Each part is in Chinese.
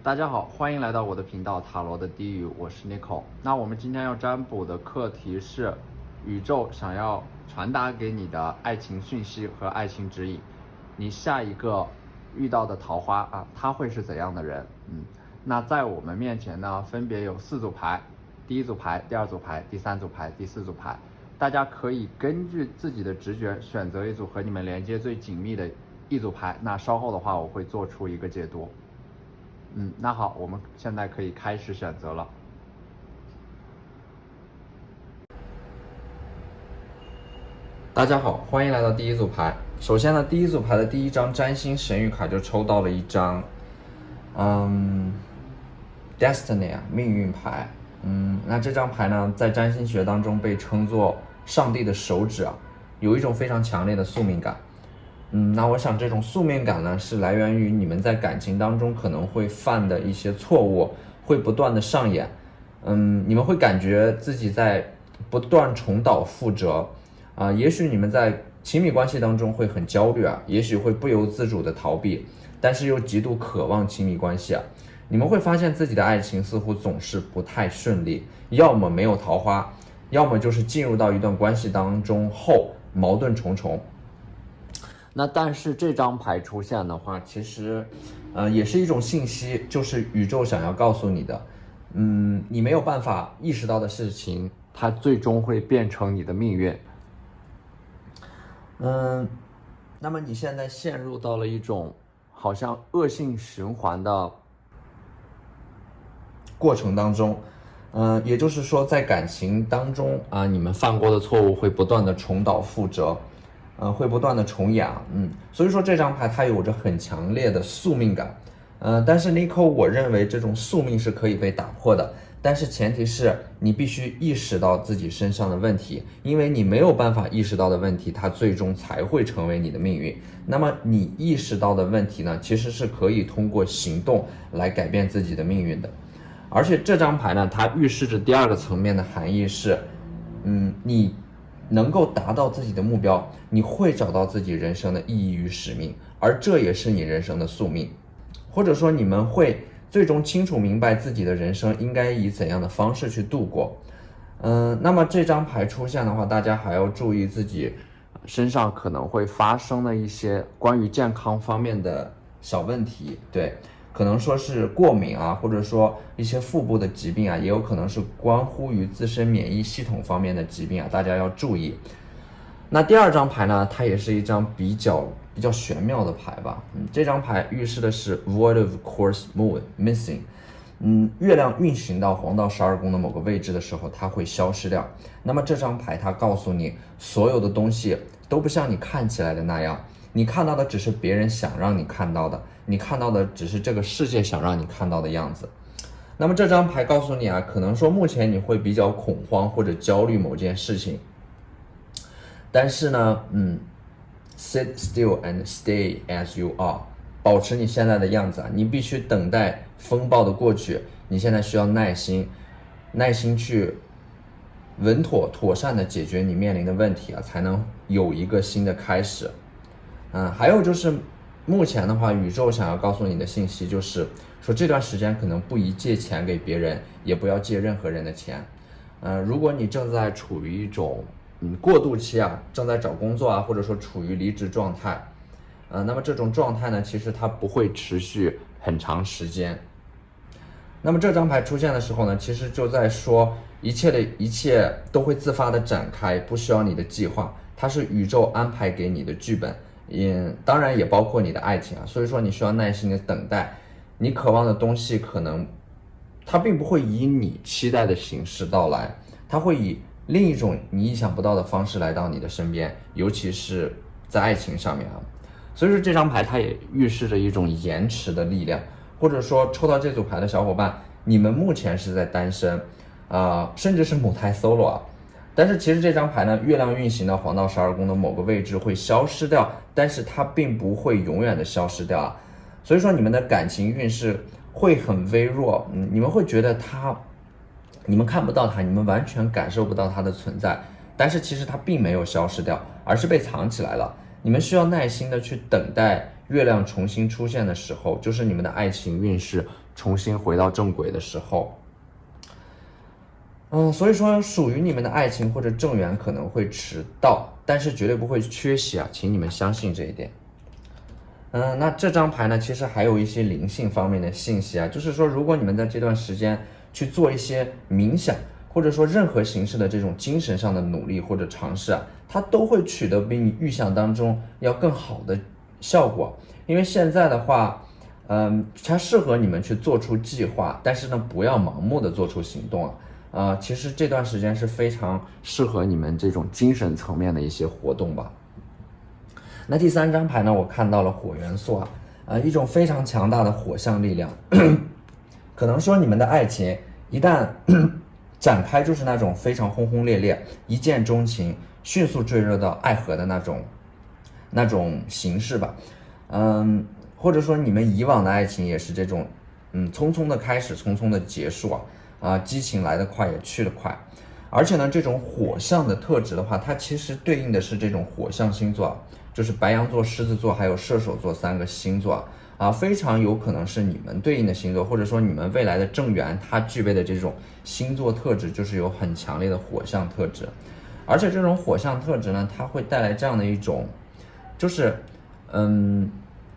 大家好，欢迎来到我的频道塔罗的低语，我是 Nico。那我们今天要占卜的课题是宇宙想要传达给你的爱情讯息和爱情指引。你下一个遇到的桃花啊，他会是怎样的人？那在我们面前呢，分别有4组牌，第一组牌、第二组牌、第三组牌、第四组牌。大家可以根据自己的直觉选择一组和你们连接最紧密的一组牌。那稍后的话，我会做出一个解读。那好，我们现在可以开始选择了。大家好，欢迎来到第一组牌。首先呢，第一组牌的第一张占星神谕卡就抽到了一张Destiny 啊，命运牌。那这张牌呢，在占星学当中被称作上帝的手指啊，有一种非常强烈的宿命感。那我想这种宿命感呢，是来源于你们在感情当中可能会犯的一些错误，会不断的上演。你们会感觉自己在不断重蹈覆辙也许你们在亲密关系当中会很焦虑也许会不由自主的逃避，但是又极度渴望亲密关系你们会发现自己的爱情似乎总是不太顺利，要么没有桃花，要么就是进入到一段关系当中后矛盾重重。那但是这张牌出现的话，其实也是一种信息，就是宇宙想要告诉你的，你没有办法意识到的事情，它最终会变成你的命运。那么你现在陷入到了一种好像恶性循环的过程当中，也就是说在感情当中你们犯过的错误会不断的重蹈覆辙，会不断的重演所以说这张牌它有着很强烈的宿命感，但是 Nico 我认为这种宿命是可以被打破的，但是前提是你必须意识到自己身上的问题，因为你没有办法意识到的问题，它最终才会成为你的命运。那么你意识到的问题呢，其实是可以通过行动来改变自己的命运的。而且这张牌呢，它预示着第二个层面的含义是，你能够达到自己的目标，你会找到自己人生的意义与使命，而这也是你人生的宿命，或者说你们会最终清楚明白自己的人生应该以怎样的方式去度过。那么这张牌出现的话，大家还要注意自己身上可能会发生的一些关于健康方面的小问题，对，可能说是过敏或者说一些腹部的疾病也有可能是关乎于自身免疫系统方面的疾病大家要注意。那第二张牌呢，它也是一张比较玄妙的牌吧。这张牌预示的是 Void of Course Moon Missing。月亮运行到黄道12宫的某个位置的时候，它会消失掉。那么这张牌它告诉你，所有的东西都不像你看起来的那样，你看到的只是别人想让你看到的，你看到的只是这个世界想让你看到的样子。那么这张牌告诉你可能说目前你会比较恐慌或者焦虑某件事情，但是呢sit still and stay as you are， 保持你现在的样子你必须等待风暴的过去，你现在需要耐心去稳妥善的解决你面临的问题才能有一个新的开始。还有就是目前的话，宇宙想要告诉你的信息就是说，这段时间可能不宜借钱给别人，也不要借任何人的钱。如果你正在处于一种过渡期正在找工作或者说处于离职状态，那么这种状态呢，其实它不会持续很长时间。那么这张牌出现的时候呢，其实就在说一切都会自发的展开，不需要你的计划，它是宇宙安排给你的剧本，当然也包括你的爱情所以说你需要耐心的等待，你渴望的东西可能它并不会以你期待的形式到来，它会以另一种你意想不到的方式来到你的身边，尤其是在爱情上面所以说这张牌它也预示着一种延迟的力量，或者说抽到这组牌的小伙伴，你们目前是在单身甚至是母胎 solo但是其实这张牌呢，月亮运行到黄道12宫的某个位置会消失掉，但是它并不会永远的消失掉所以说你们的感情运势会很微弱，你们会觉得你们看不到它，你们完全感受不到它的存在，但是其实它并没有消失掉，而是被藏起来了。你们需要耐心的去等待月亮重新出现的时候，就是你们的爱情运势重新回到正轨的时候。所以说属于你们的爱情或者正缘可能会迟到，但是绝对不会缺席啊，请你们相信这一点。那这张牌呢，其实还有一些灵性方面的信息啊，就是说如果你们在这段时间去做一些冥想，或者说任何形式的这种精神上的努力或者尝试啊，它都会取得比你预想当中要更好的效果。因为现在的话，它适合你们去做出计划，但是呢，不要盲目的做出行动啊。其实这段时间是非常适合你们这种精神层面的一些活动吧。那第3张牌呢，我看到了火元素一种非常强大的火象力量，可能说你们的爱情一旦展开，就是那种非常轰轰烈烈、一见钟情、迅速坠入到爱河的那种形式吧。或者说你们以往的爱情也是这种，匆匆的开始，匆匆的结束激情来得快也去得快。而且呢，这种火象的特质的话，它其实对应的是这种火象星座就是白羊座、狮子座还有射手座3个星座非常有可能是你们对应的星座，或者说你们未来的正缘它具备的这种星座特质，就是有很强烈的火象特质。而且这种火象特质呢，它会带来这样的一种，就是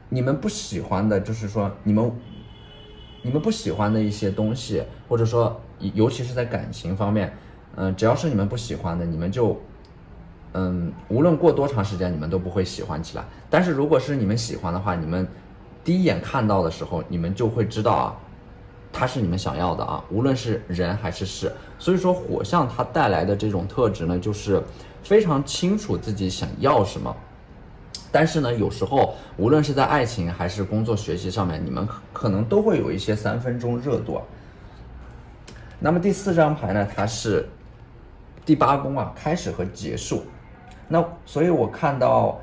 你们不喜欢的，就是说你们不喜欢的一些东西，或者说尤其是在感情方面，只要是你们不喜欢的，你们就无论过多长时间，你们都不会喜欢起来。但是如果是你们喜欢的话，你们第一眼看到的时候，你们就会知道它是你们想要的无论是人还是事。所以说火象它带来的这种特质呢，就是非常清楚自己想要什么。但是呢，有时候无论是在爱情还是工作学习上面，你们可能都会有一些3分钟热度那么第4张牌呢，它是第8宫开始和结束。那所以我看到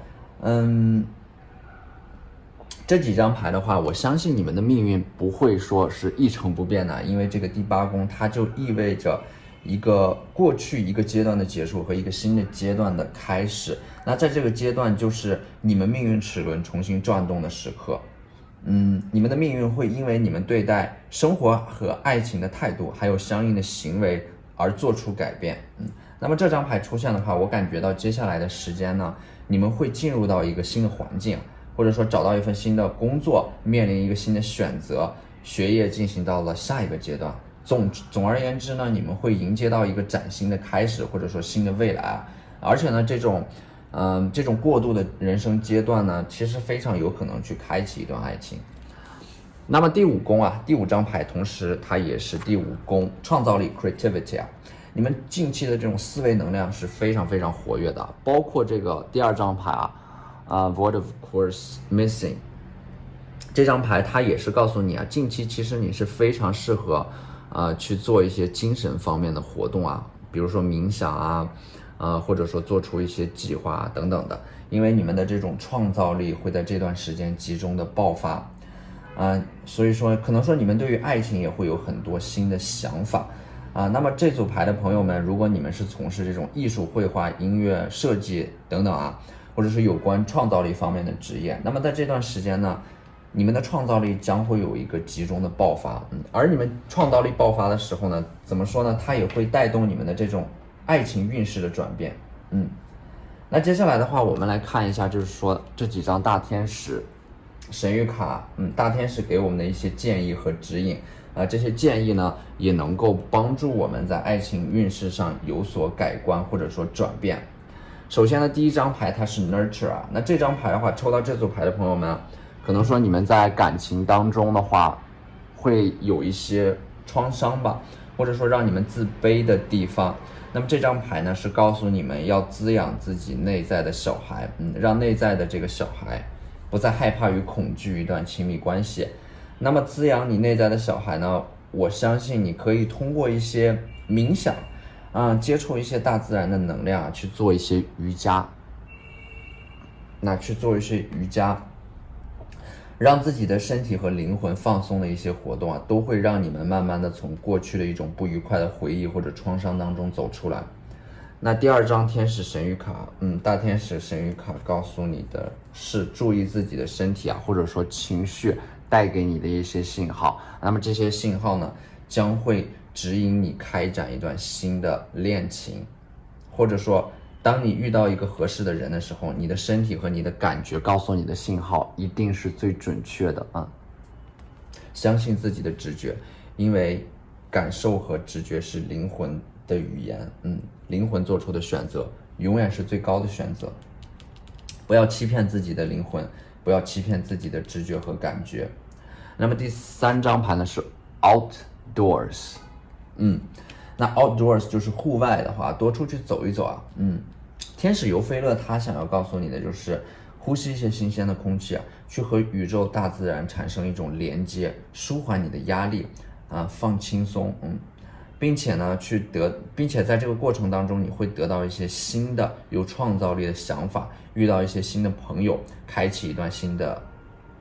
这几张牌的话，我相信你们的命运不会说是一成不变的，因为这个第8宫它就意味着一个过去一个阶段的结束和一个新的阶段的开始。那在这个阶段，就是你们命运齿轮重新转动的时刻。你们的命运会因为你们对待生活和爱情的态度，还有相应的行为而做出改变。那么这张牌出现的话，我感觉到接下来的时间呢，你们会进入到一个新的环境，或者说找到一份新的工作，面临一个新的选择，学业进行到了下一个阶段。总而言之呢，你们会迎接到一个崭新的开始，或者说新的未来而且呢，这种过渡的人生阶段呢，其实非常有可能去开启一段爱情。那么第5宫第5张牌，同时它也是第5宫创造力 creativity 你们近期的这种思维能量是非常非常活跃的，包括这个第2张牌Void of Course Missing 这张牌，它也是告诉你近期其实你是非常适合去做一些精神方面的活动比如说冥想或者说做出一些计划等等的，因为你们的这种创造力会在这段时间集中的爆发所以说可能说你们对于爱情也会有很多新的想法那么这组牌的朋友们，如果你们是从事这种艺术、绘画、音乐、设计等等或者是有关创造力方面的职业，那么在这段时间呢，你们的创造力将会有一个集中的爆发而你们创造力爆发的时候呢，怎么说呢，它也会带动你们的这种爱情运势的转变那接下来的话，我们来看一下，就是说这几张大天使神谕卡大天使给我们的一些建议和指引这些建议呢，也能够帮助我们在爱情运势上有所改观或者说转变。首先呢，第1张牌它是 Nurture 那这张牌的话，抽到这组牌的朋友们，可能说你们在感情当中的话，会有一些创伤吧，或者说让你们自卑的地方。那么这张牌呢，是告诉你们要滋养自己内在的小孩让内在的这个小孩不再害怕与恐惧一段亲密关系。那么滋养你内在的小孩呢，我相信你可以通过一些冥想接触一些大自然的能量去做一些瑜伽让自己的身体和灵魂放松的一些活动都会让你们慢慢的从过去的一种不愉快的回忆或者创伤当中走出来。那第2张天使神谕卡大天使神谕卡告诉你的是注意自己的身体或者说情绪带给你的一些信号。那么这些信号呢，将会指引你开展一段新的恋情，或者说当你遇到一个合适的人的时候，你的身体和你的感觉告诉你的信号一定是最准确的啊！相信自己的直觉，因为感受和直觉是灵魂的语言，灵魂做出的选择永远是最高的选择。不要欺骗自己的灵魂，不要欺骗自己的直觉和感觉。那么第3张牌呢是 outdoors，那 outdoors 就是户外的话，多出去走一走啊。天使尤菲勒他想要告诉你的就是呼吸一些新鲜的空气啊，去和宇宙大自然产生一种连接，舒缓你的压力啊，放轻松，并且在这个过程当中，你会得到一些新的有创造力的想法，遇到一些新的朋友，开启一段新的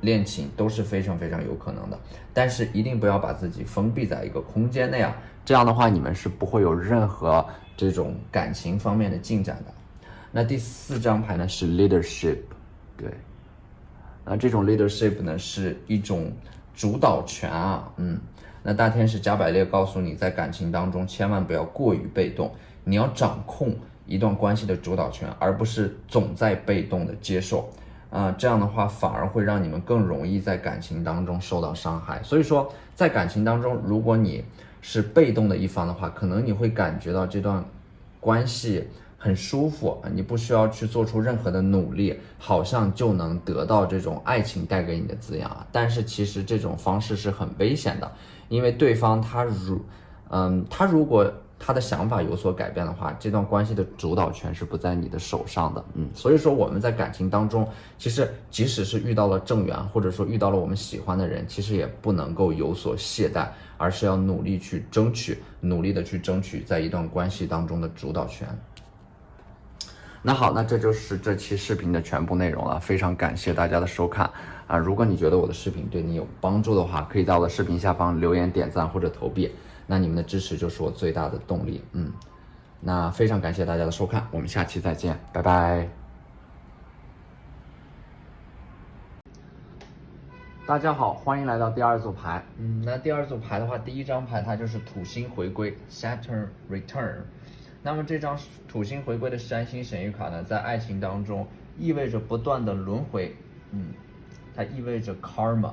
恋情，都是非常非常有可能的。但是一定不要把自己封闭在一个空间内啊，这样的话你们是不会有任何这种感情方面的进展的。那第4张牌呢是 leadership， 对，那这种 leadership 呢是一种主导权啊，那大天使加百列告诉你，在感情当中千万不要过于被动，你要掌控一段关系的主导权，而不是总在被动的接受。这样的话反而会让你们更容易在感情当中受到伤害。所以说在感情当中，如果你是被动的一方的话，可能你会感觉到这段关系很舒服，你不需要去做出任何的努力，好像就能得到这种爱情带给你的滋养。但是其实这种方式是很危险的，因为对方他如果他的想法有所改变的话，这段关系的主导权是不在你的手上的。所以说我们在感情当中，其实即使是遇到了正缘，或者说遇到了我们喜欢的人，其实也不能够有所懈怠，而是要努力去争取，努力的去争取在一段关系当中的主导权。那好，那这就是这期视频的全部内容了，非常感谢大家的收看啊！如果你觉得我的视频对你有帮助的话，可以在我的视频下方留言、点赞或者投币，那你们的支持就是我最大的动力。那非常感谢大家的收看，我们下期再见，拜拜。大家好，欢迎来到第2组牌。那第2组牌的话，第1张牌它就是土星回归 Saturn Return。那么这张土星回归的占星神谕卡呢，在爱情当中意味着不断的轮回，它意味着 karma。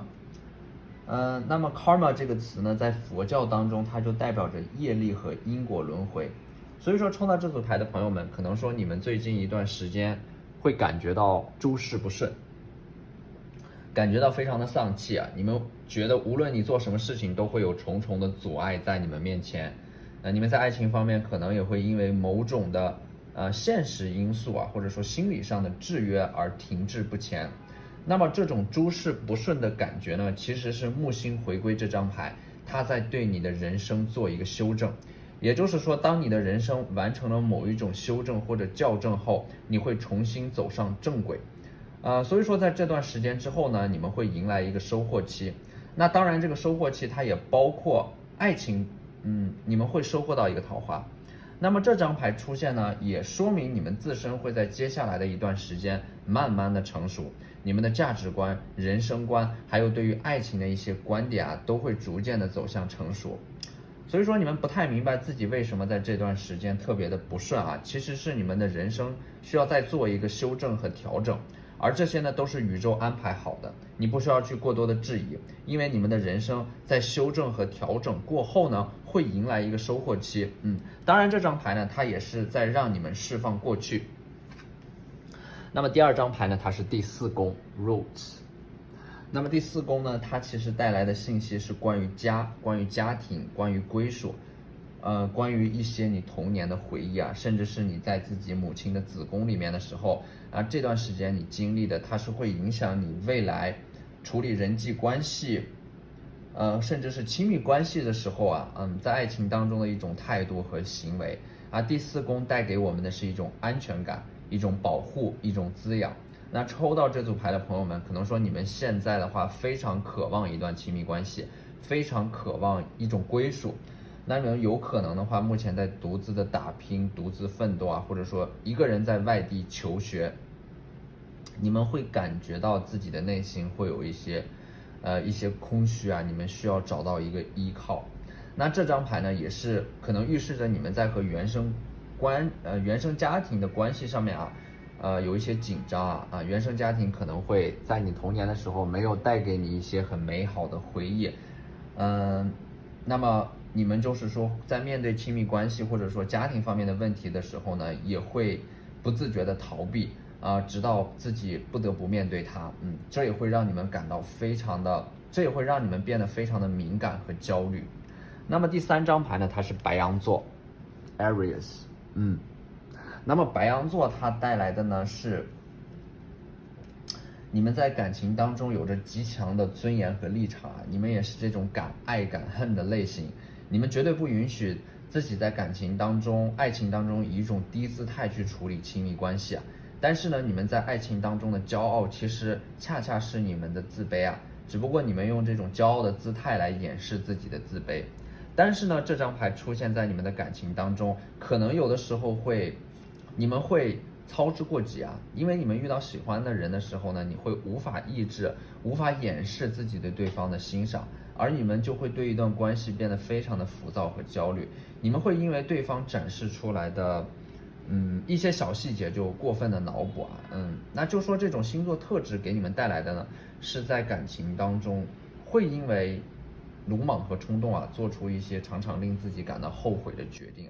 那么 karma 这个词呢，在佛教当中，它就代表着业力和因果轮回。所以说抽到这组牌的朋友们，可能说你们最近一段时间会感觉到诸事不顺，感觉到非常的丧气啊！你们觉得无论你做什么事情，都会有重重的阻碍在你们面前。你们在爱情方面可能也会因为某种的现实因素啊，或者说心理上的制约而停滞不前。那么这种诸事不顺的感觉呢，其实是木星回归这张牌，它在对你的人生做一个修正。也就是说，当你的人生完成了某一种修正或者校正后，你会重新走上正轨。所以说在这段时间之后呢，你们会迎来一个收获期。那当然这个收获期它也包括爱情，你们会收获到一个桃花。那么这张牌出现呢，也说明你们自身会在接下来的一段时间慢慢的成熟，你们的价值观、人生观，还有对于爱情的一些观点啊，都会逐渐的走向成熟。所以说你们不太明白自己为什么在这段时间特别的不顺啊，其实是你们的人生需要再做一个修正和调整。而这些呢，都是宇宙安排好的，你不需要去过多的质疑，因为你们的人生在修正和调整过后呢，会迎来一个收获期。当然这张牌呢，它也是在让你们释放过去。那么第2张牌呢，它是第4宫 Roots。那么第4宫呢，它其实带来的信息是关于家、关于家庭、关于归属。关于一些你童年的回忆啊，甚至是你在自己母亲的子宫里面的时候这段时间你经历的，它是会影响你未来处理人际关系，甚至是亲密关系的时候在爱情当中的一种态度和行为第4宫带给我们的是一种安全感、一种保护、一种滋养。那抽到这组牌的朋友们，可能说你们现在的话非常渴望一段亲密关系，非常渴望一种归属。那你们有可能的话，目前在独自的打拼、独自奋斗或者说一个人在外地求学，你们会感觉到自己的内心会有一些一些空虚啊，你们需要找到一个依靠。那这张牌呢，也是可能预示着你们在和原生家庭的关系上面啊，有一些紧张啊，原生家庭可能会在你童年的时候没有带给你一些很美好的回忆，那么你们就是说在面对亲密关系或者说家庭方面的问题的时候呢，也会不自觉的逃避直到自己不得不面对它，这也会让你们感到这也会让你们变得非常的敏感和焦虑。那么第3张牌呢，它是白羊座 Aries，那么白羊座它带来的呢是你们在感情当中有着极强的尊严和立场你们也是这种敢爱敢恨的类型，你们绝对不允许自己在爱情当中以一种低姿态去处理亲密关系但是呢，你们在爱情当中的骄傲其实恰恰是你们的自卑只不过你们用这种骄傲的姿态来掩饰自己的自卑。但是呢，这张牌出现在你们的感情当中，可能有的时候你们会操之过急因为你们遇到喜欢的人的时候呢，你会无法抑制、无法掩饰自己对对方的欣赏，而你们就会对一段关系变得非常的浮躁和焦虑。你们会因为对方展示出来的一些小细节就过分的脑补那就说这种星座特质给你们带来的呢，是在感情当中会因为鲁莽和冲动做出一些常常令自己感到后悔的决定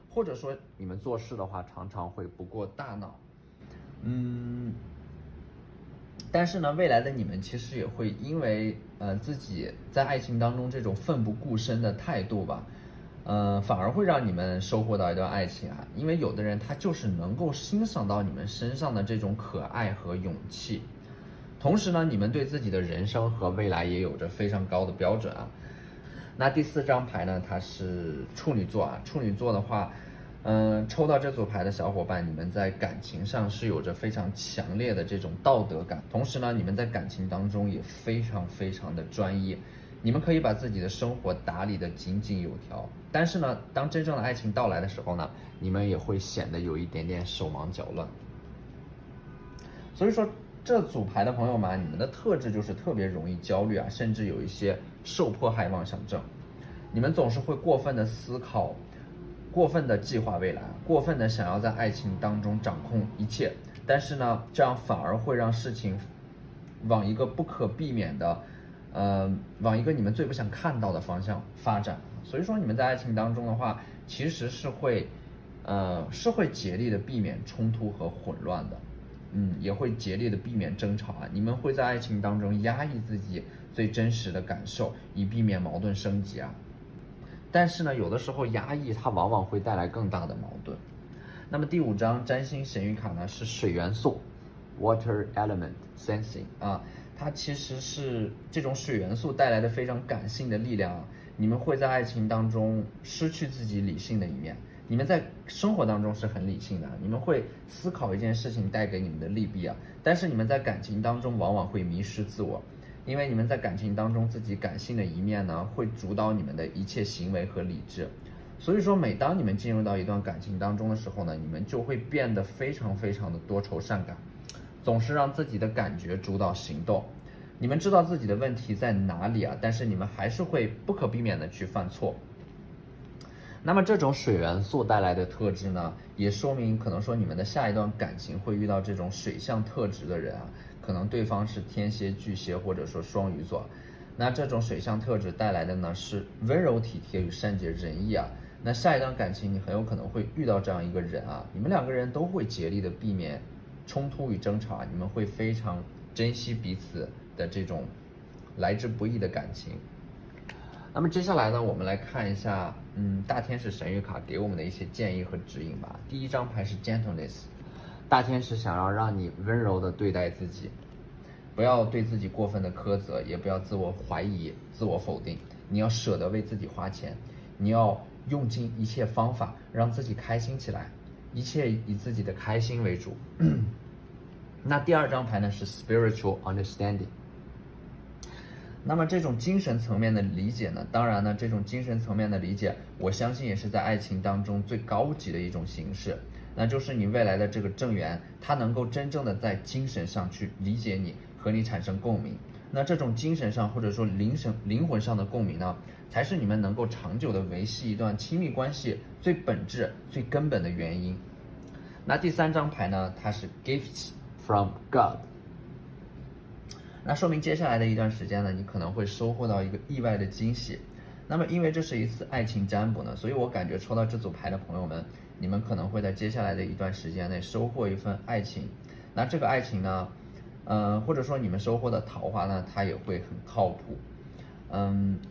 或者说你们做事的话常常会不过大脑但是呢，未来的你们其实也会因为自己在爱情当中这种奋不顾身的态度吧反而会让你们收获到一段爱情因为有的人他就是能够欣赏到你们身上的这种可爱和勇气，同时呢，你们对自己的人生和未来也有着非常高的标准那第4张牌呢，它是处女座处女座的话抽到这组牌的小伙伴，你们在感情上是有着非常强烈的这种道德感，同时呢，你们在感情当中也非常非常的专一，你们可以把自己的生活打理得井井有条，但是呢，当真正的爱情到来的时候呢，你们也会显得有一点点手忙脚乱。所以说这组牌的朋友们，你们的特质就是特别容易焦虑甚至有一些受迫害妄想症，你们总是会过分的思考，过分的计划未来，过分的想要在爱情当中掌控一切，但是呢，这样反而会让事情往一个不可避免的往一个你们最不想看到的方向发展。所以说你们在爱情当中的话，其实是会竭力的避免冲突和混乱的也会竭力的避免争吵你们会在爱情当中压抑自己最真实的感受，以避免矛盾升级但是呢，有的时候压抑它往往会带来更大的矛盾。那么第5张占星神谕卡呢是水元素 Water Element Sensing 它其实是这种水元素带来的非常感性的力量你们会在爱情当中失去自己理性的一面，你们在生活当中是很理性的你们会思考一件事情带给你们的利弊但是你们在感情当中往往会迷失自我，因为你们在感情当中自己感性的一面呢，会主导你们的一切行为和理智。所以说每当你们进入到一段感情当中的时候呢，你们就会变得非常非常的多愁善感，总是让自己的感觉主导行动。你们知道自己的问题在哪里但是你们还是会不可避免的去犯错。那么这种水元素带来的特质呢，也说明可能说你们的下一段感情会遇到这种水象特质的人可能对方是天蝎、巨蟹或者说双鱼座。那这种水象特质带来的呢是温柔体贴与善解人意那下一段感情你很有可能会遇到这样一个人你们2个人都会竭力的避免冲突与争吵你们会非常珍惜彼此的这种来之不易的感情。那么接下来呢，我们来看一下大天使神谕卡给我们的一些建议和指引吧。第1张牌是 Gentleness， 大天使想要让你温柔的对待自己，不要对自己过分的苛责，也不要自我怀疑、自我否定，你要舍得为自己花钱，你要用尽一切方法让自己开心起来，一切以自己的开心为主那第2张牌呢是 Spiritual Understanding，那么这种精神层面的理解呢，当然呢，这种精神层面的理解，我相信也是在爱情当中最高级的一种形式，那就是你未来的这个正缘，他能够真正的在精神上去理解你，和你产生共鸣，那这种精神上或者说灵魂上的共鸣呢，才是你们能够长久的维系一段亲密关系最本质、最根本的原因。那第3张牌呢，它是 Gifts from God。那说明接下来的一段时间呢，你可能会收获到一个意外的惊喜。那么因为这是一次爱情占卜呢，所以我感觉抽到这组牌的朋友们，你们可能会在接下来的一段时间内收获一份爱情。那这个爱情呢，或者说你们收获的桃花呢，它也会很靠谱。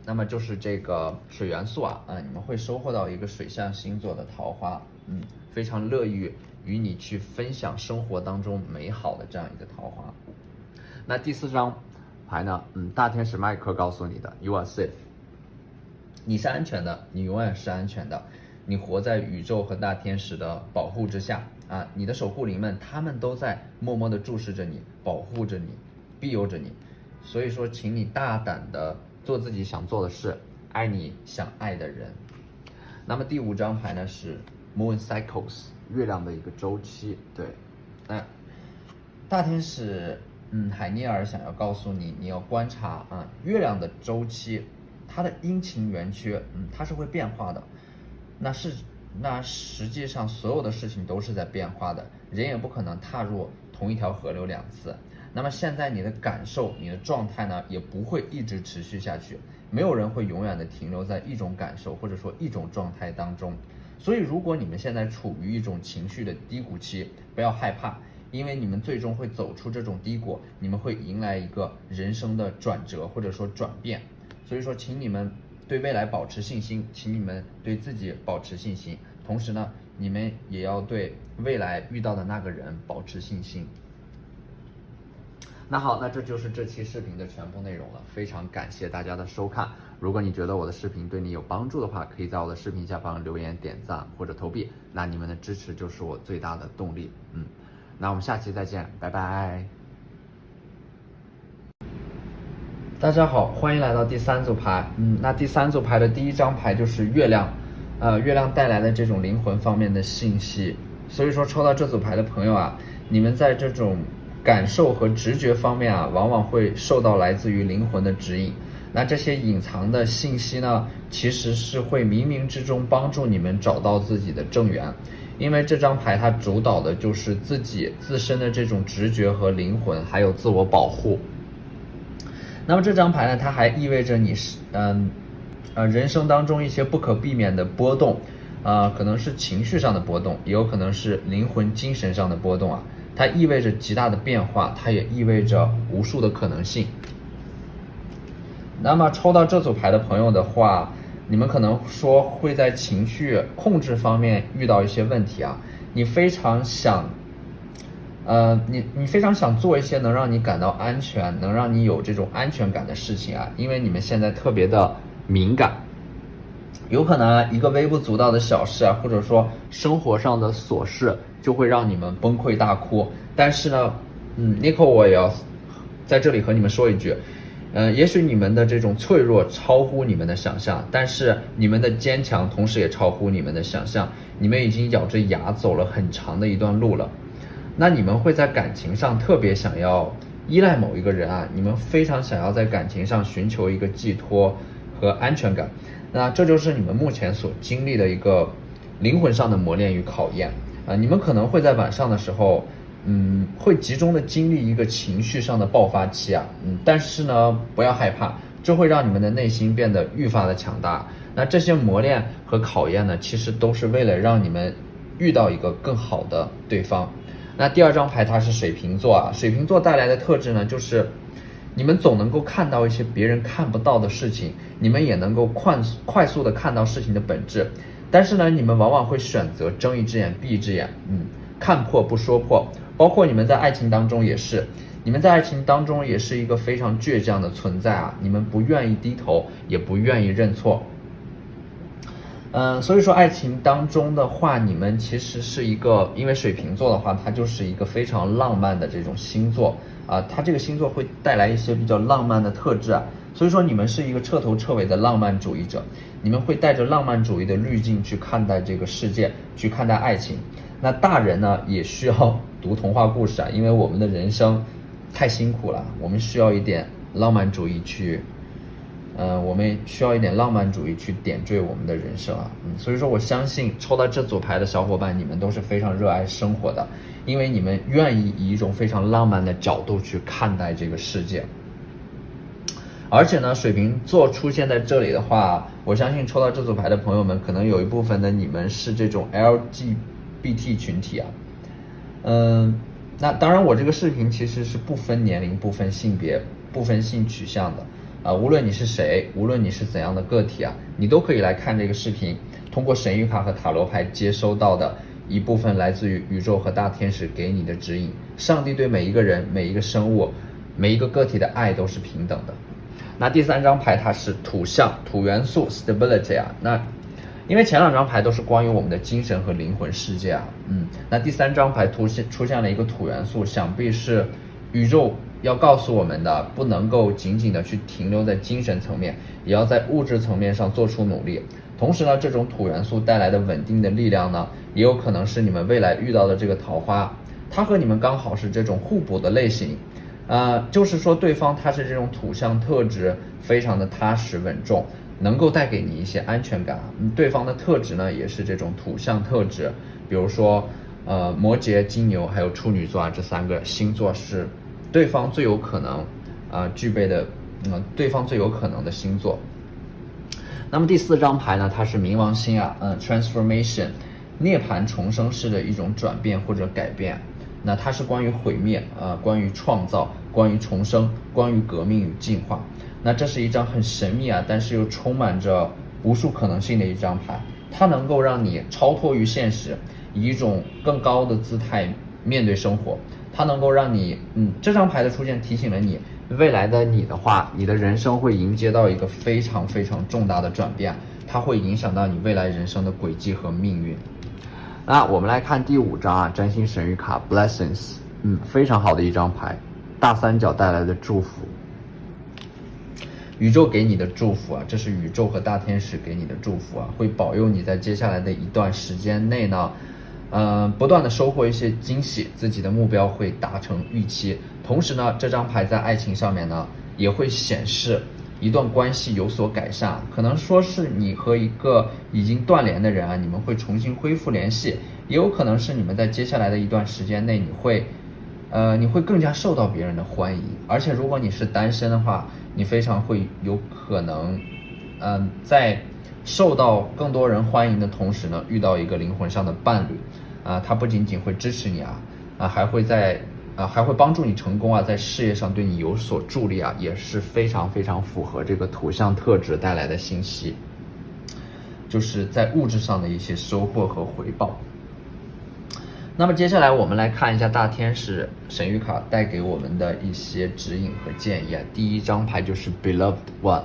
那么就是这个水元素啊，你们会收获到一个水象星座的桃花，非常乐于与你去分享生活当中美好的这样一个桃花。那第4张牌呢，大天使麦克告诉你的 You are safe， 你是安全的，你永远是安全的，你活在宇宙和大天使的保护之下啊，你的守护灵们，他们都在默默的注视着你，保护着你，庇佑着你。所以说，请你大胆的做自己想做的事，爱你想爱的人。那么第5张牌呢是 Moon Cycles， 月亮的一个周期。对，那大天使海涅尔想要告诉你，你要观察月亮的周期，它的阴晴圆缺，它是会变化的。那实际上所有的事情都是在变化的，人也不可能踏入同一条河流2次。那么现在你的感受，你的状态呢，也不会一直持续下去，没有人会永远的停留在一种感受或者说一种状态当中。所以如果你们现在处于一种情绪的低谷期，不要害怕，因为你们最终会走出这种低谷，你们会迎来一个人生的转折或者说转变。所以说，请你们对未来保持信心，请你们对自己保持信心，同时呢，你们也要对未来遇到的那个人保持信心。那好，那这就是这期视频的全部内容了，非常感谢大家的收看。如果你觉得我的视频对你有帮助的话，可以在我的视频下方留言、点赞或者投币，那你们的支持就是我最大的动力。那我们下期再见，拜拜。大家好，欢迎来到第3组牌。那第3组牌的第1张牌就是月亮，月亮带来的这种灵魂方面的信息。所以说抽到这组牌的朋友啊，你们在这种感受和直觉方面啊，往往会受到来自于灵魂的指引。那这些隐藏的信息呢，其实是会冥冥之中帮助你们找到自己的正缘。因为这张牌它主导的就是自身的这种直觉和灵魂，还有自我保护。那么这张牌呢，它还意味着你是人生当中一些不可避免的波动，可能是情绪上的波动，也有可能是灵魂精神上的波动啊。它意味着极大的变化，它也意味着无数的可能性。那么抽到这组牌的朋友的话，你们可能说会在情绪控制方面遇到一些问题啊，你非常想做一些能让你感到安全，能让你有这种安全感的事情啊，因为你们现在特别的敏感，有可能一个微不足道的小事啊，或者说生活上的琐事，就会让你们崩溃大哭。但是呢，Nico 我也要在这里和你们说一句，也许你们的这种脆弱超乎你们的想象，但是你们的坚强同时也超乎你们的想象。你们已经咬着牙走了很长的一段路了。那你们会在感情上特别想要依赖某一个人啊，你们非常想要在感情上寻求一个寄托和安全感。那这就是你们目前所经历的一个灵魂上的磨练与考验啊。你们可能会在晚上的时候会集中的经历一个情绪上的爆发期啊，但是呢，不要害怕，这会让你们的内心变得愈发的强大。那这些磨练和考验呢，其实都是为了让你们遇到一个更好的对方。那第2张牌它是水瓶座啊，水瓶座带来的特质呢，就是你们总能够看到一些别人看不到的事情，你们也能够快速的看到事情的本质，但是呢，你们往往会选择睁一只眼闭一只眼，看破不说破。包括你们在爱情当中也是，你们在爱情当中也是一个非常倔强的存在啊，你们不愿意低头，也不愿意认错。所以说爱情当中的话，你们其实是一个，因为水瓶座的话，它就是一个非常浪漫的这种星座啊，它这个星座会带来一些比较浪漫的特质啊，所以说你们是一个彻头彻尾的浪漫主义者，你们会带着浪漫主义的滤镜去看待这个世界，去看待爱情。那大人呢，也需要读童话故事啊，因为我们的人生太辛苦了，我们需要一点浪漫主义去，我们需要一点浪漫主义去点缀我们的人生啊。所以说我相信抽到这组牌的小伙伴，你们都是非常热爱生活的，因为你们愿意以一种非常浪漫的角度去看待这个世界。而且呢，水瓶座出现在这里的话，我相信抽到这组牌的朋友们，可能有一部分的你们是这种 LGBT 群体啊。那当然，我这个视频其实是不分年龄、不分性别、不分性取向的无论你是谁，无论你是怎样的个体啊，你都可以来看这个视频，通过神谕卡和塔罗牌接收到的一部分来自于宇宙和大天使给你的指引。上帝对每一个人、每一个生物、每一个个体的爱都是平等的。那第3张牌它是土象、土元素 stability 啊。那因为前2张牌都是关于我们的精神和灵魂世界啊。那第3张牌出现了一个土元素，想必是宇宙要告诉我们的，不能够仅仅的去停留在精神层面，也要在物质层面上做出努力。同时呢，这种土元素带来的稳定的力量呢，也有可能是你们未来遇到的这个桃花，它和你们刚好是这种互补的类型。就是说对方他是这种土象特质，非常的踏实稳重，能够带给你一些安全感。对方的特质呢，也是这种土象特质，比如说摩羯、金牛还有处女座这3个星座是对方最有可能具备的，对方最有可能的星座。那么第4张牌呢，它是冥王星transformation， 涅槃重生式的一种转变或者改变。那它是关于毁灭关于创造，关于重生，关于革命与进化。那这是一张很神秘但是又充满着无数可能性的一张牌，它能够让你超脱于现实，以一种更高的姿态面对生活。它能够让你这张牌的出现提醒了你，未来的你的话，你的人生会迎接到一个非常非常重大的转变，它会影响到你未来人生的轨迹和命运。那我们来看第5张占星神谕卡 Blessings， 非常好的一张牌，大三角带来的祝福，宇宙给你的祝福这是宇宙和大天使给你的祝福会保佑你在接下来的一段时间内呢，不断的收获一些惊喜，自己的目标会达成预期。同时呢，这张牌在爱情上面呢，也会显示一段关系有所改善，可能说是你和一个已经断联的人你们会重新恢复联系，也有可能是你们在接下来的一段时间内，你会更加受到别人的欢迎。而且如果你是单身的话，你非常会有可能在受到更多人欢迎的同时呢，遇到一个灵魂上的伴侣他不仅仅会支持你还会帮助你成功在事业上对你有所助力也是非常非常符合这个土象特质带来的信息，就是在物质上的一些收获和回报。那么接下来我们来看一下大天使神谕卡带给我们的一些指引和建议第1张牌就是 Beloved One。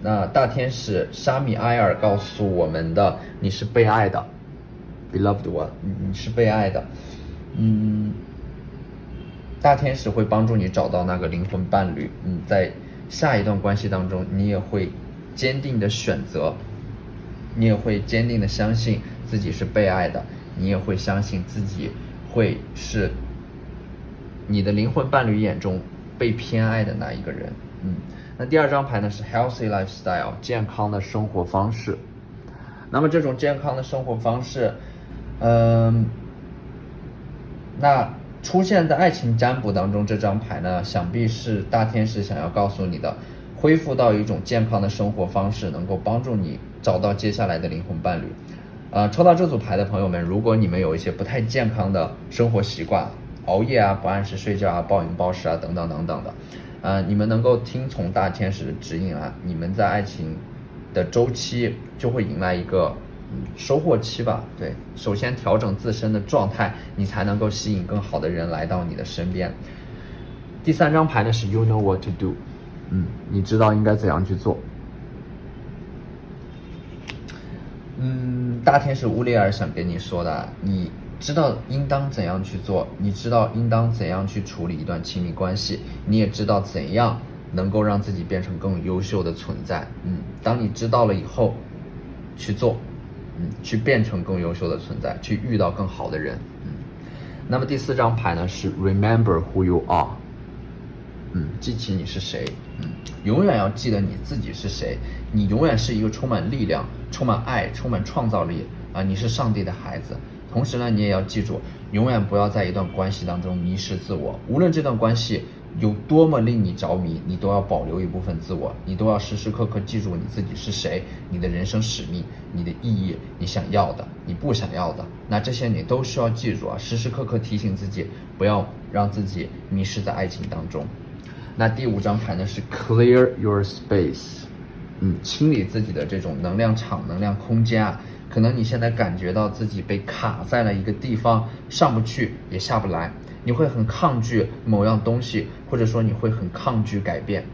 那大天使沙米埃尔告诉我们的，你是被爱的 Beloved One， 你是被爱的。大天使会帮助你找到那个灵魂伴侣。在下一段关系当中，你也会坚定的选择，你也会坚定的相信自己是被爱的，你也会相信自己会是你的灵魂伴侣眼中被偏爱的那一个人。那第2张牌呢是 Healthy Lifestyle， 健康的生活方式。那么这种健康的生活方式，那出现在爱情占卜当中这张牌呢，想必是大天使想要告诉你的，恢复到一种健康的生活方式，能够帮助你找到接下来的灵魂伴侣。抽到这组牌的朋友们，如果你们有一些不太健康的生活习惯，熬夜不按时睡觉暴饮暴食等等等等的，你们能够听从大天使的指引你们在爱情的周期就会迎来一个收获期吧。对，首先调整自身的状态，你才能够吸引更好的人来到你的身边。第3张牌呢是 You know what to do， 你知道应该怎样去做。大天使乌列尔想跟你说的，你知道应当怎样去做，你知道应当怎样去处理一段亲密关系，你也知道怎样能够让自己变成更优秀的存在。当你知道了以后去做，去变成更优秀的存在，去遇到更好的人。那么第4张牌呢是 Remember who you are，记起你是谁，永远要记得你自己是谁，你永远是一个充满力量、充满爱、充满创造力你是上帝的孩子。同时呢，你也要记住，永远不要在一段关系当中迷失自我，无论这段关系有多么令你着迷，你都要保留一部分自我，你都要时时刻刻记住你自己是谁，你的人生使命，你的意义，你想要的，你不想要的，那这些你都需要记住时时刻刻提醒自己，不要让自己迷失在爱情当中。那第5张牌呢是 Clear your space，清理自己的这种能量场、能量空间可能你现在感觉到自己被卡在了一个地方，上不去也下不来，你会很抗拒某样东西，或者说你会很抗拒改变。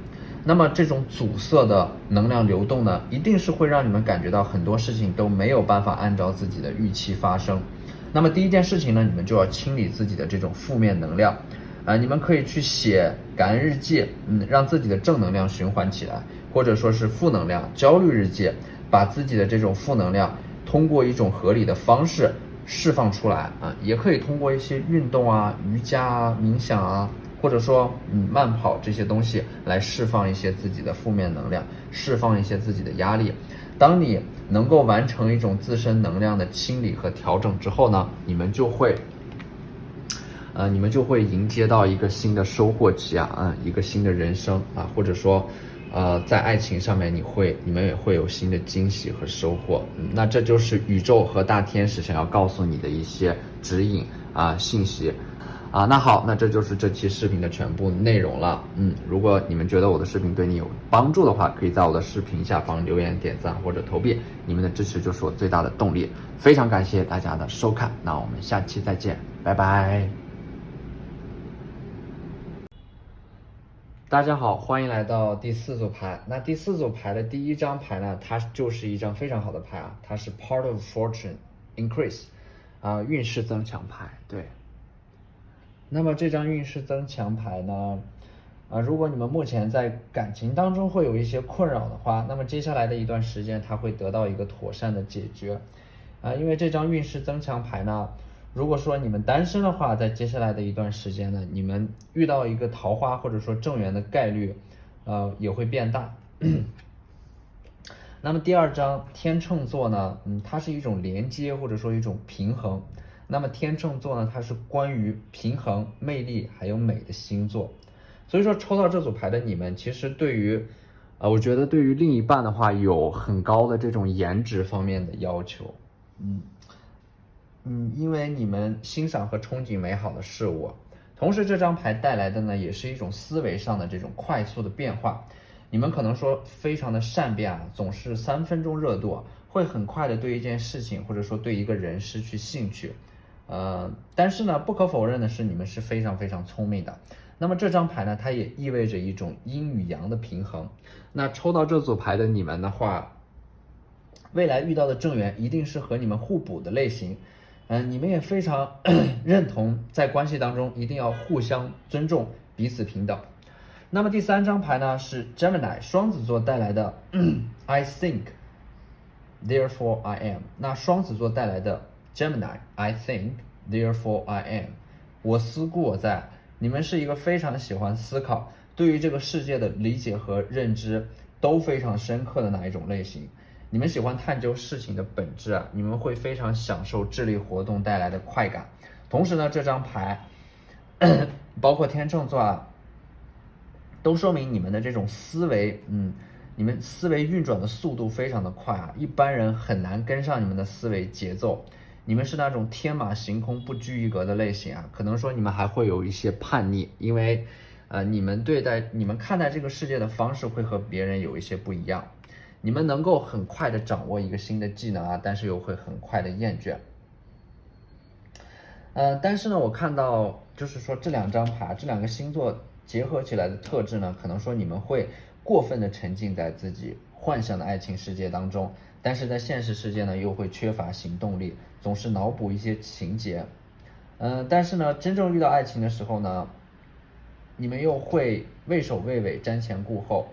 那么这种阻塞的能量流动呢，一定是会让你们感觉到很多事情都没有办法按照自己的预期发生。那么第一件事情呢，你们就要清理自己的这种负面能量你们可以去写感恩日记，让自己的正能量循环起来，或者说是负能量焦虑日记，把自己的这种负能量通过一种合理的方式释放出来也可以通过一些运动瑜伽冥想或者说慢跑这些东西来释放一些自己的负面能量，释放一些自己的压力。当你能够完成一种自身能量的清理和调整之后呢，你们就会迎接到一个新的收获期一个新的人生或者说在爱情上面你们也会有新的惊喜和收获。那这就是宇宙和大天使想要告诉你的一些指引信息那好，那这就是这期视频的全部内容了。如果你们觉得我的视频对你有帮助的话，可以在我的视频下方留言、点赞或者投币，你们的支持就是我最大的动力。非常感谢大家的收看，那我们下期再见，拜拜。大家好，欢迎来到第4组牌。那第4组牌的第1张牌呢，它就是一张非常好的牌它是 Part of Fortune Increase 运势增强牌。对，那么这张运势增强牌呢如果你们目前在感情当中会有一些困扰的话，那么接下来的一段时间它会得到一个妥善的解决因为这张运势增强牌呢，如果说你们单身的话，在接下来的一段时间呢，你们遇到一个桃花或者说正缘的概率也会变大那么第2张天秤座呢它是一种连接或者说一种平衡。那么天秤座呢，它是关于平衡、魅力还有美的星座。所以说抽到这组牌的你们，其实对于我觉得对于另一半的话有很高的这种颜值方面的要求因为你们欣赏和憧憬美好的事物，同时这张牌带来的呢，也是一种思维上的这种快速的变化。你们可能说非常的善变总是3分钟热度，会很快的对一件事情或者说对一个人失去兴趣。但是呢，不可否认的是，你们是非常非常聪明的。那么这张牌呢，它也意味着一种阴与阳的平衡。那抽到这组牌的你们的话，未来遇到的正缘一定是和你们互补的类型。你们也非常认同，在关系当中一定要互相尊重，彼此平等。那么第3张牌呢是 Gemini 双子座带来的I think therefore I am。 那双子座带来的 Gemini I think therefore I am， 我思故我在。你们是一个非常喜欢思考，对于这个世界的理解和认知都非常深刻的那一种类型。你们喜欢探究事情的本质你们会非常享受智力活动带来的快感。同时呢，这张牌包括天秤座都说明你们的这种思维你们思维运转的速度非常的快一般人很难跟上你们的思维节奏。你们是那种天马行空不拘一格的类型可能说你们还会有一些叛逆，因为你们看待这个世界的方式会和别人有一些不一样。你们能够很快的掌握一个新的技能但是又会很快的厌倦。但是呢，我看到就是说这2张牌，这2个星座结合起来的特质呢，可能说你们会过分的沉浸在自己幻想的爱情世界当中，但是在现实世界呢又会缺乏行动力，总是脑补一些情节。但是呢，真正遇到爱情的时候呢，你们又会畏首畏尾，瞻前顾后。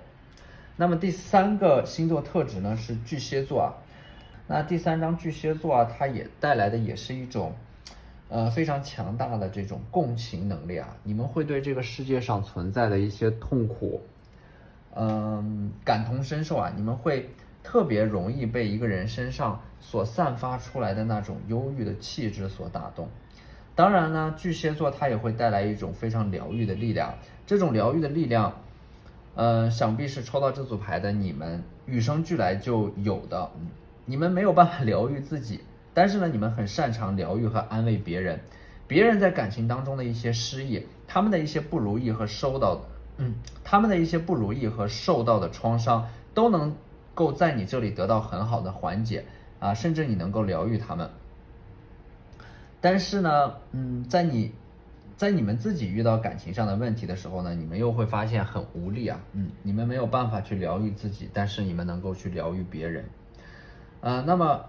那么第3个星座特质呢是巨蟹座那第3张巨蟹座它也带来的也是一种非常强大的这种共情能力啊，你们会对这个世界上存在的一些痛苦，感同身受啊，你们会特别容易被一个人身上所散发出来的那种忧郁的气质所打动。当然呢，巨蟹座它也会带来一种非常疗愈的力量，这种疗愈的力量，想必是抽到这组牌的你们与生俱来就有的。你们没有办法疗愈自己，但是呢，你们很擅长疗愈和安慰别人。别人在感情当中的一些失意，他们的一些不如意和受到的创伤，都能够在你这里得到很好的缓解啊，甚至你能够疗愈他们。但是呢，在你们自己遇到感情上的问题的时候呢，你们又会发现很无力啊，你们没有办法去疗愈自己，但是你们能够去疗愈别人。那么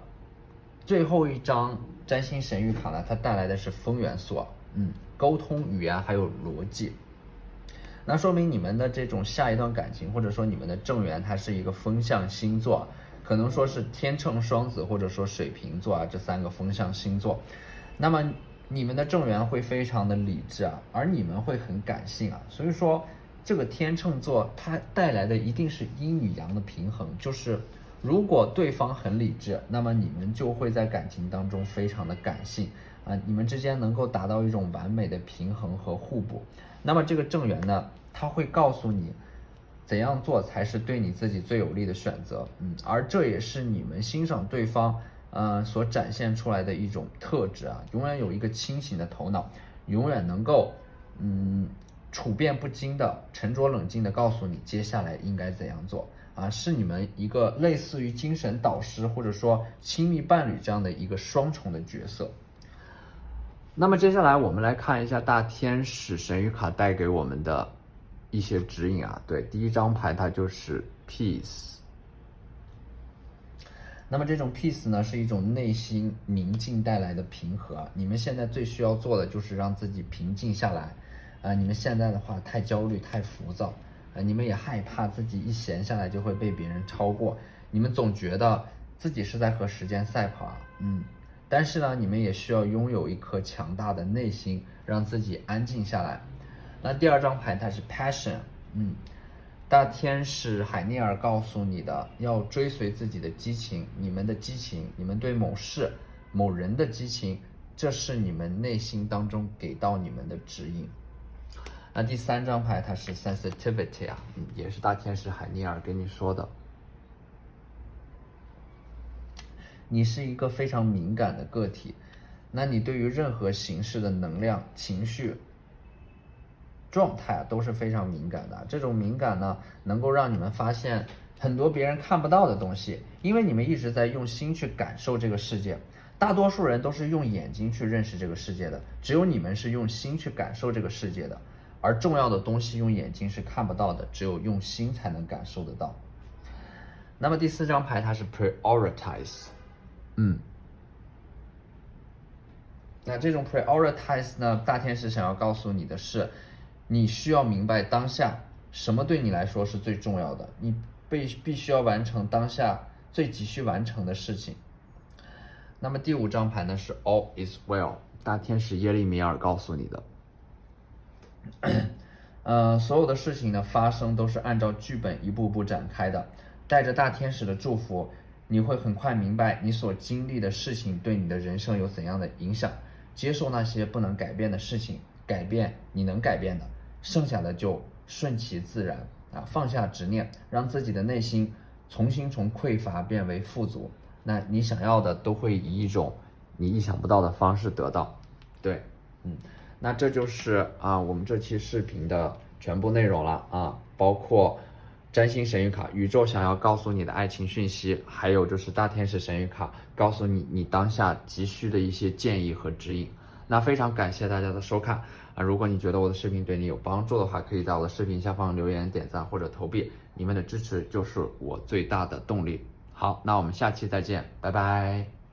最后一张占星神谕卡呢，它带来的是风元素啊，沟通、语言还有逻辑。那说明你们的这种下一段感情，或者说你们的正缘，它是一个风象星座，可能说是天秤、双子或者说水瓶座啊，这3个风象星座。那么你们的正缘会非常的理智啊，而你们会很感性啊，所以说这个天秤座它带来的一定是阴与阳的平衡，就是如果对方很理智，那么你们就会在感情当中非常的感性啊，你们之间能够达到一种完美的平衡和互补。那么这个正缘呢，它会告诉你怎样做才是对你自己最有利的选择，而这也是你们欣赏对方所展现出来的一种特质啊，永远有一个清醒的头脑，永远能够处变不惊的、沉着冷静的告诉你接下来应该怎样做啊，是你们一个类似于精神导师或者说亲密伴侣这样的一个双重的角色。那么接下来我们来看一下大天使神谕卡带给我们的一些指引啊。对，第一张牌它就是 Peace。那么这种 Peace 呢，是一种内心宁静带来的平和啊。你们现在最需要做的就是让自己平静下来啊。你们现在的话太焦虑、太浮躁啊，你们也害怕自己一闲下来就会被别人超过，你们总觉得自己是在和时间赛跑啊。但是呢，你们也需要拥有一颗强大的内心，让自己安静下来。那第二张牌它是 Passion，大天使海涅尔告诉你的，要追随自己的激情，你们的激情，你们对某事、某人的激情，这是你们内心当中给到你们的指引。那第三张牌它是 Sensitivity 啊，也是大天使海涅尔跟你说的。你是一个非常敏感的个体，那你对于任何形式的能量、情绪、状态都是非常敏感的。这种敏感呢，能够让你们发现很多别人看不到的东西，因为你们一直在用心去感受这个世界。大多数人都是用眼睛去认识这个世界的，只有你们是用心去感受这个世界的。而重要的东西用眼睛是看不到的，只有用心才能感受得到。那么第四张牌它是 Prioritize。那这种 prioritize 呢，大天使想要告诉你的是，你需要明白当下什么对你来说是最重要的，你必须要完成当下最急需完成的事情。那么第五张牌呢是 All is well， 大天使耶利米尔告诉你的。所有的事情的发生都是按照剧本一步步展开的，带着大天使的祝福，你会很快明白你所经历的事情对你的人生有怎样的影响，接受那些不能改变的事情，改变你能改变的，剩下的就顺其自然啊，放下执念，让自己的内心重新从匮乏变为富足，那你想要的都会以一种你意想不到的方式得到。对，那这就是我们这期视频的全部内容了啊，包括占星神谕卡，宇宙想要告诉你的爱情讯息，还有就是大天使神谕卡，告诉你当下急需的一些建议和指引。那非常感谢大家的收看啊！如果你觉得我的视频对你有帮助的话，可以在我的视频下方留言、点赞或者投币，你们的支持就是我最大的动力。好，那我们下期再见，拜拜。